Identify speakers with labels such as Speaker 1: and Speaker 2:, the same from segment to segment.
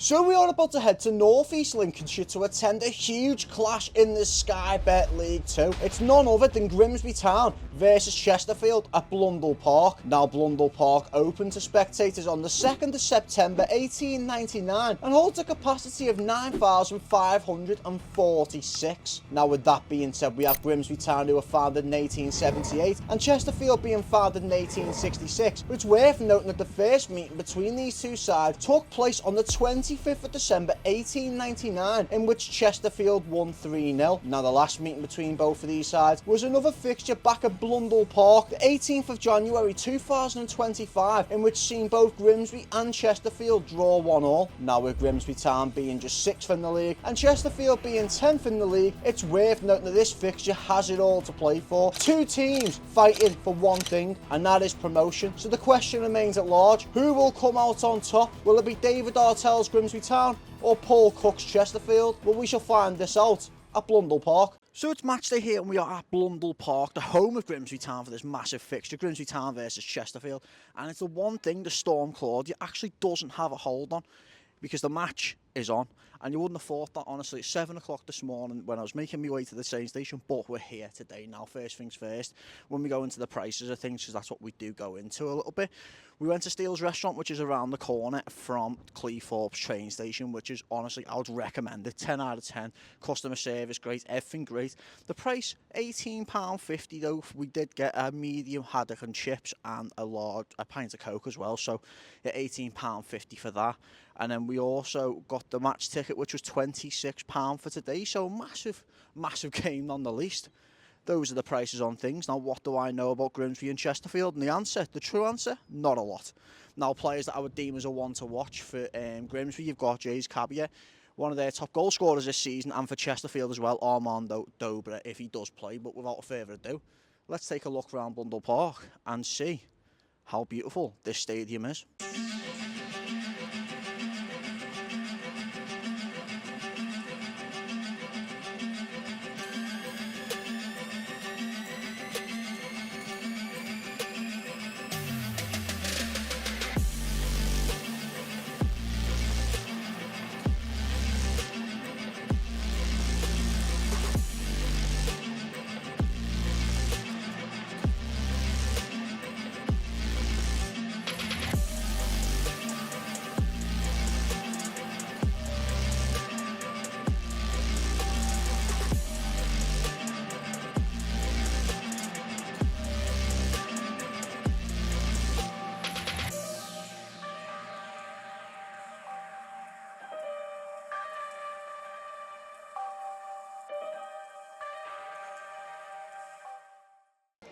Speaker 1: So we are about to head to North East Lincolnshire to attend a huge clash in the Sky Bet League 2. It's none other than Grimsby Town versus Chesterfield at Blundell Park. Now Blundell Park opened to spectators on the 2nd of September 1899 and holds a capacity of 9,546. Now with that being said, we have Grimsby Town, who were founded in 1878, and Chesterfield being founded in 1866. But it's worth noting that the first meeting between these two sides took place on the 25th of December 1899, in which Chesterfield won 3-0. Now the last meeting between both of these sides was another fixture back at Blundell Park, the 18th of January 2025, in which seen both Grimsby and Chesterfield draw 1-1. Now with Grimsby Town being just 6th in the league and Chesterfield being 10th in the league, it's worth noting that this fixture has it all to play for. Two teams fighting for one thing, and that is promotion. So the question remains at large: who will come out on top? Will it be David Artell's Grimsby Town or Paul Cook's Chesterfield? Well, we shall find this out at Blundell Park. So it's match day here, and we are at Blundell Park, the home of Grimsby Town, for this massive fixture, Grimsby Town versus Chesterfield. And it's the one thing the Storm Claudia actually doesn't have a hold on, because the match is on. And you wouldn't have thought that, honestly. It's 7 o'clock this morning when I was making my way to the train station, but we're here today now. First things first, when we go into the prices of things, because that's what we do go into a little bit. We went to Steele's Restaurant, which is around the corner from Cleethorpes train station, which is, honestly, I would recommend it. 10 out of 10. Customer service, great. Everything great. The price, £18.50 though. We did get a medium haddock and chips and a pint of Coke as well. So, yeah, £18.50 for that. And then we also got the match ticket, which was £26 for today. So, massive game none the least. Those are the prices on things. Now, what do I know about Grimsby and Chesterfield? And the true answer, not a lot. Now, players that I would deem as a one to watch for Grimsby, you've got Jays Cabia, one of their top goal scorers this season, and for Chesterfield as well, Armando Dobra, if he does play. But without further ado, let's take a look around Blundell Park and see how beautiful this stadium is.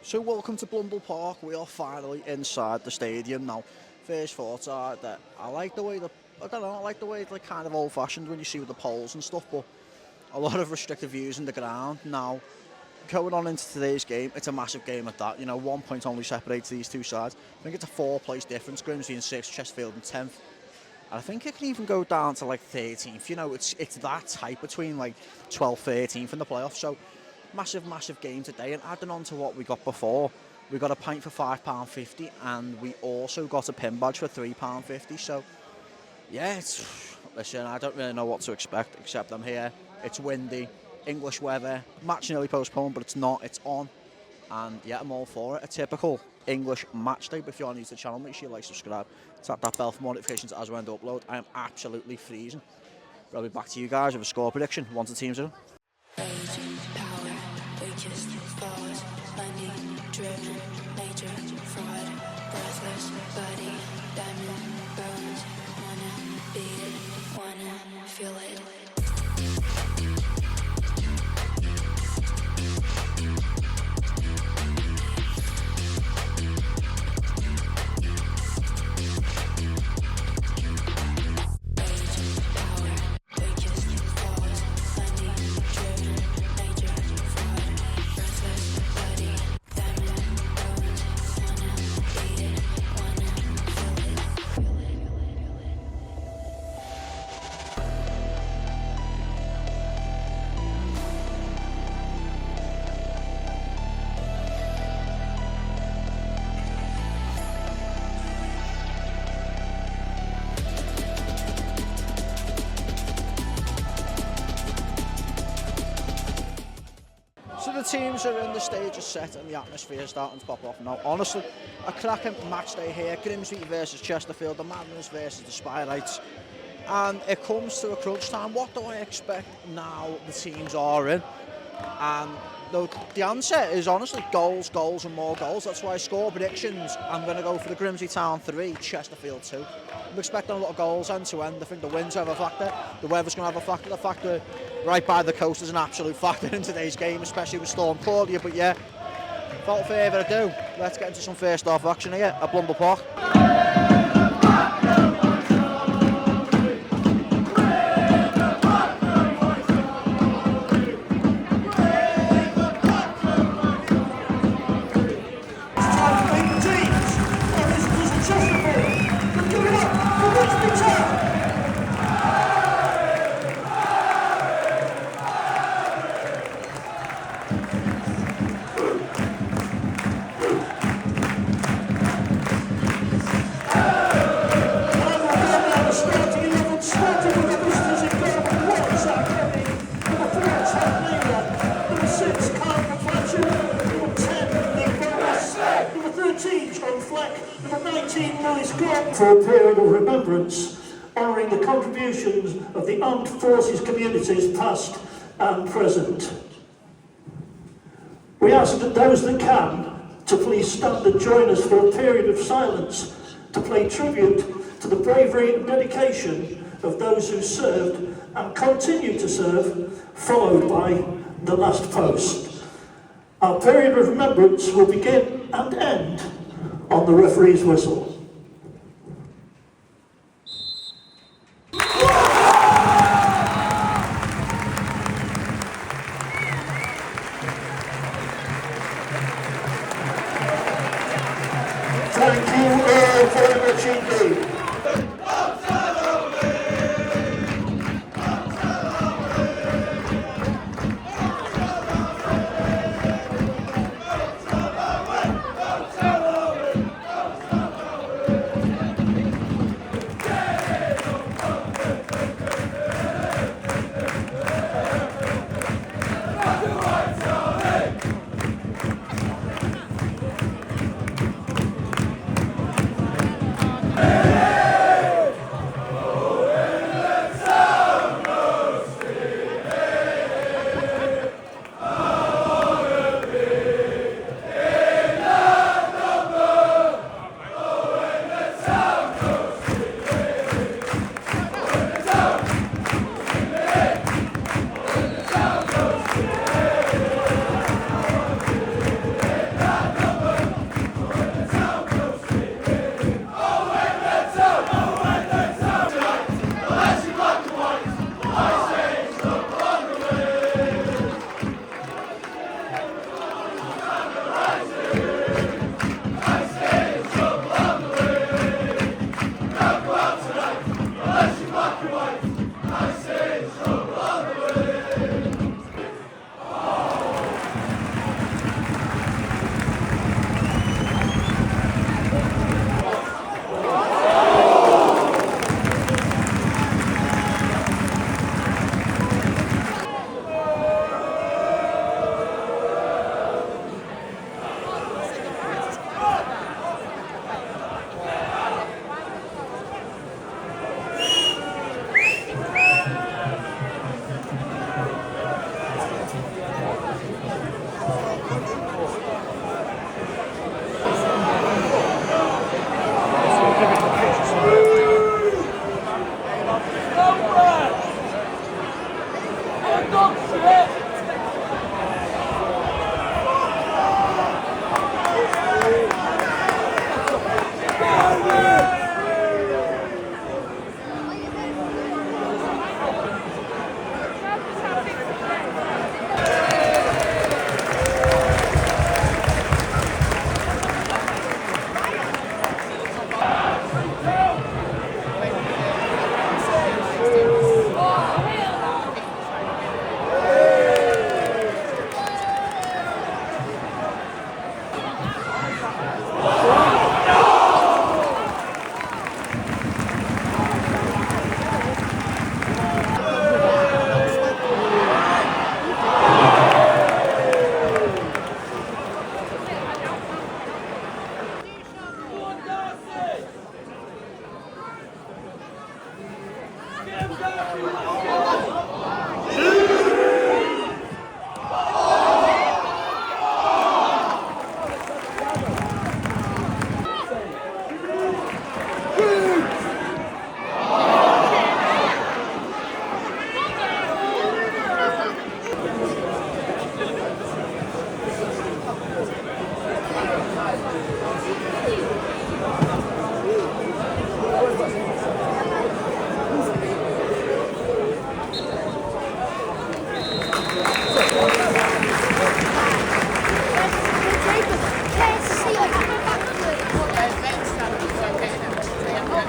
Speaker 1: So welcome to Blundell Park. We are finally inside the stadium now. First thoughts are that I like the way it's like kind of old-fashioned when you see with the poles and stuff, but a lot of restricted views in the ground. Now, going on into today's game, it's a massive game at that. You know, 1 point only separates these two sides. I think it's a 4-place difference. Grimsby in 6th, Chesterfield in 10th. And I think it can even go down to like 13th. You know, it's that tight between like 12th, 13th in the playoffs. So massive game today. And adding on to what we got before, we got a pint for £5.50, and we also got a pin badge for £3.50. So yeah, listen, I don't really know what to expect, except I'm here. It's windy, English weather, match nearly postponed, but it's not, it's on. And yeah, I'm all for it. A typical English match day. But if you're new to the channel, make sure you like, subscribe, tap that bell for more notifications as we end to upload. I am absolutely freezing. But I'll be back to you guys with a score prediction once the teams are done.
Speaker 2: Driven, major fraud, breathless body, diamond bones, wanna beat it, wanna feel it.
Speaker 1: teams are in, the stage is set and the atmosphere is starting to pop off now. Honestly, a cracking match day here. Grimsby versus Chesterfield, the Madness versus the Spireites. And it comes to a crunch time. What do I expect now the teams are in? And the answer is honestly goals, goals and more goals. That's why I score predictions. I'm going to go for the Grimsby Town 3, Chesterfield 2. I'm expecting a lot of goals end to end. I think the winds have a factor. The weather's going to have a factor. The fact that right by the coast is an absolute factor in today's game, especially with Storm Claudia. But yeah, without further ado, let's get into some first half action here at Blundell Park.
Speaker 3: For a period of remembrance, honouring the contributions of the armed forces communities past and present. We ask that those that can to please stand and join us for a period of silence to pay tribute to the bravery and dedication of those who served and continue to serve, followed by the last post. Our period of remembrance will begin and end on the referee's whistle. Thank you all very much indeed.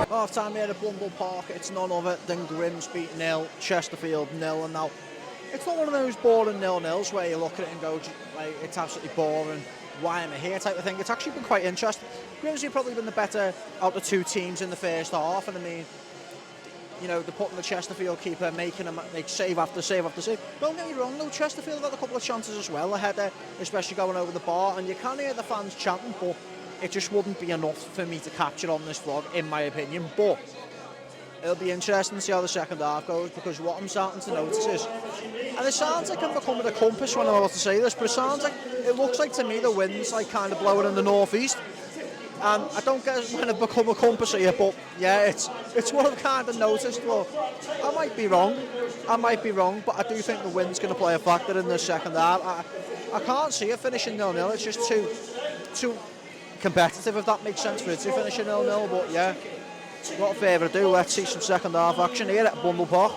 Speaker 1: Half time here at Blundell Park, it's none other than Grimsby 0, Chesterfield 0, and now it's not one of those boring 0-0s where you look at it and go, like, it's absolutely boring, why am I here type of thing. It's actually been quite interesting. Grimsby have probably been the better out of two teams in the first half, and I mean, you know, they're putting the Chesterfield keeper, making them make save after save after save. Don't get me wrong though, Chesterfield had a couple of chances as well ahead there, especially going over the bar, and you can hear the fans chanting, but it just wouldn't be enough for me to capture on this vlog, in my opinion. But it'll be interesting to see how the second half goes, because what I'm starting to notice is, and it sounds like I'm becoming a compass when I'm about to say this, but it looks like to me the wind's like kind of blowing in the northeast. And I don't get when I become a compass here, but yeah, it's what I've kind of noticed. Well, I might be wrong, but I do think the wind's going to play a factor in the second half. I can't see it finishing 0-0. It's just too competitive, if that makes sense, for it to finish 0-0. But yeah, without further ado, let's see some second half action here at Blundell Park.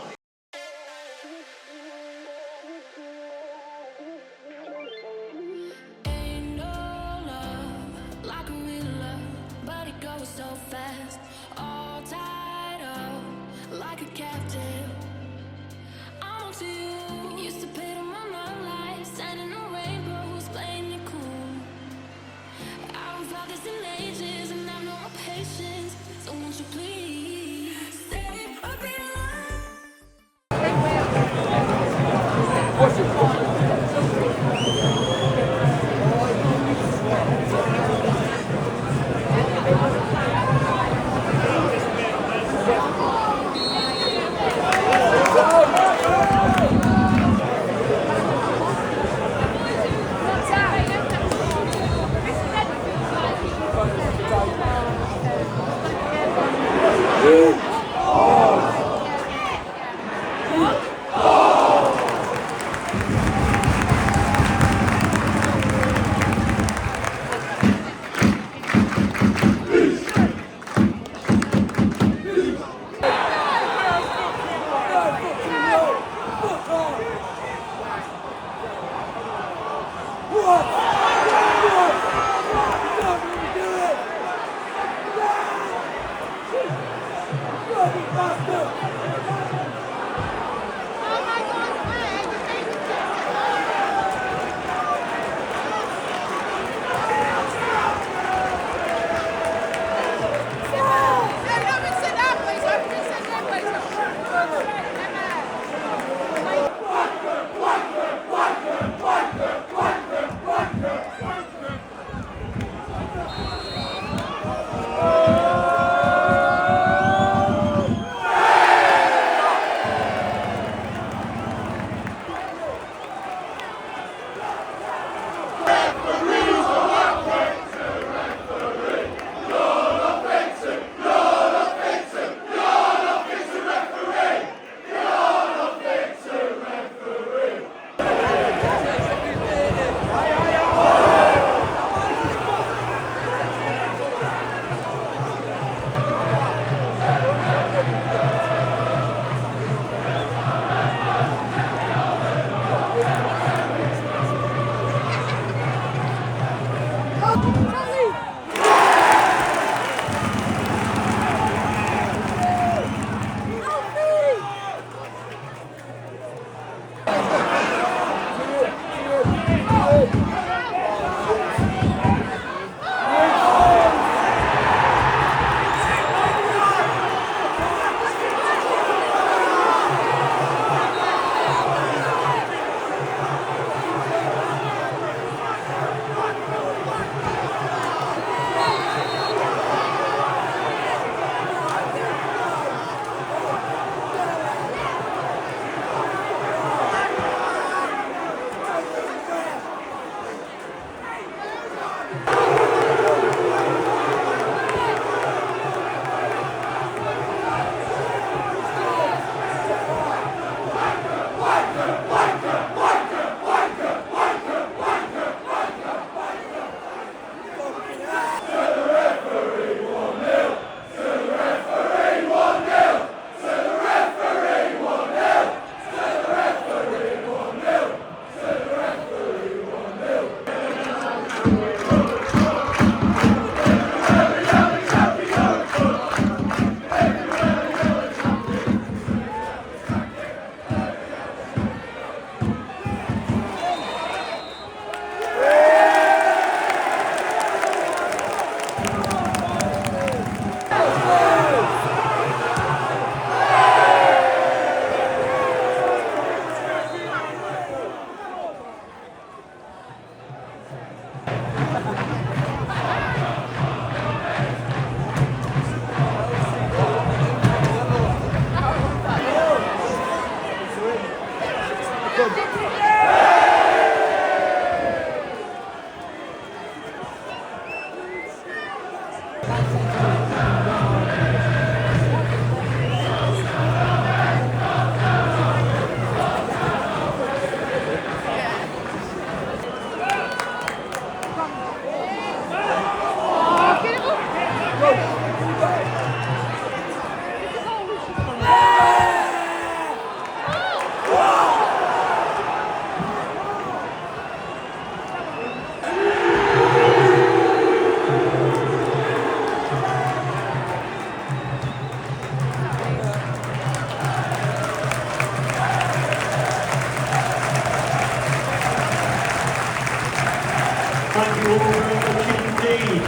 Speaker 3: Thank you all very much indeed.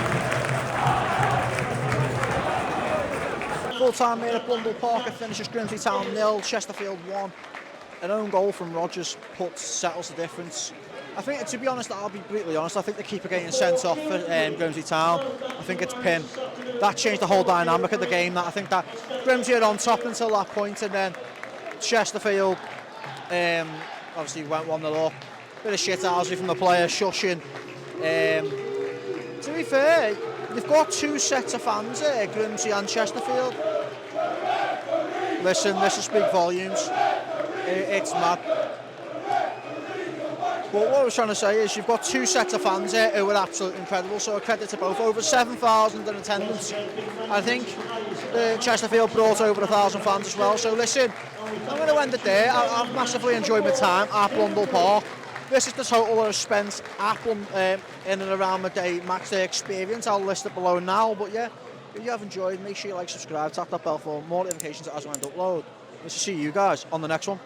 Speaker 1: Full-time here at Blundell Park, it finishes Grimsby Town 0, Chesterfield 1. An own goal from Rodgers settles the difference. I think, to be honest, I'll be brutally honest, I think the keeper getting sent off for Grimsby Town, I think it's Pym. That changed the whole dynamic of the game. That I think that Grimsby are on top until that point, and then Chesterfield obviously went 1-0 up. Bit of shit housey from the player, shushing. To be fair, they've got two sets of fans here, Grimsby and Chesterfield. Listen, this will speak volumes. It's mad. But what I was trying to say is you've got two sets of fans here who are absolutely incredible, so a credit to both. Over 7,000 in attendance. I think Chesterfield brought over 1,000 fans as well. So listen, I'm going to end it there. I've massively enjoyed my time at Blundell Park. This is the total I've spent at in and around my day match day experience. I'll list it below now. But yeah, if you have enjoyed, make sure you like, subscribe, tap that bell for more notifications as I upload. Let's see you guys on the next one.